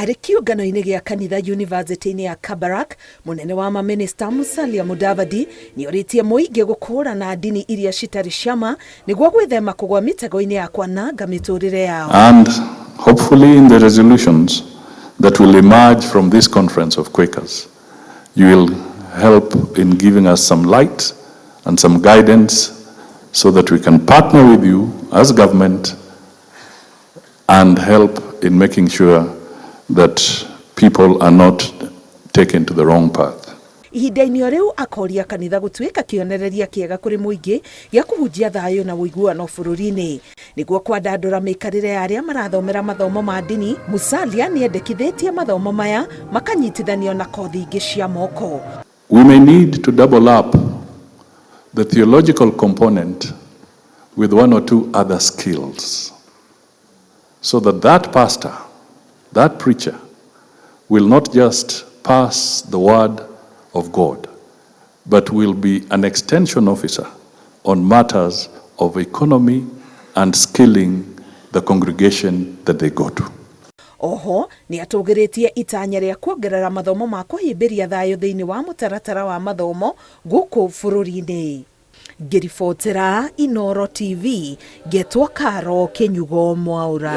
Harĩ kĩũngano-inĩ gĩa kanitha University-inĩ ya Kabarak, mũnene wa maminista Musalia Mudavadi nĩ orĩtie mũingĩ gũkũũrana ndini iria citarĩ ciama nĩguo gwĩthema kũgwa mĩtego-inĩ ya kwananga mĩtũrĩre yao. And hopefully in the resolutions that will emerge from this conference of Quakers, you will help in giving us some light and some guidance so that we can partner with you as government and help in making sure that people are not taken to the wrong path. Ihinda-inĩ rĩu akoria kanitha gũtwĩka kĩonereria kĩega kũrĩ mũingĩ gĩa kũhunjia thayũ na ũiguano bũrũri-inĩ nĩguo kwandandũra mĩikarĩre ya arĩa marathomera mathomo ma ndini. Musalia nĩendekithĩtie mathomo maya makanyitithanio na kothi ingĩ cia moko. We may need to double up the theological component with one or two other skills so that that pastor, that preacher will not just pass the word of God, but will be an extension officer on matters of economy and skilling the congregation that they go to. Oho nĩ atũgĩrĩtie itanya rĩa kuongerera mathomo ma kũhĩmbĩria thayũ thĩinĩ wa mũtaratara wa mathomo gũkũ bũrũri-inĩ. Ngĩribotera Inooro TV, ngetwo Karo Kĩnyugo Mwaũra.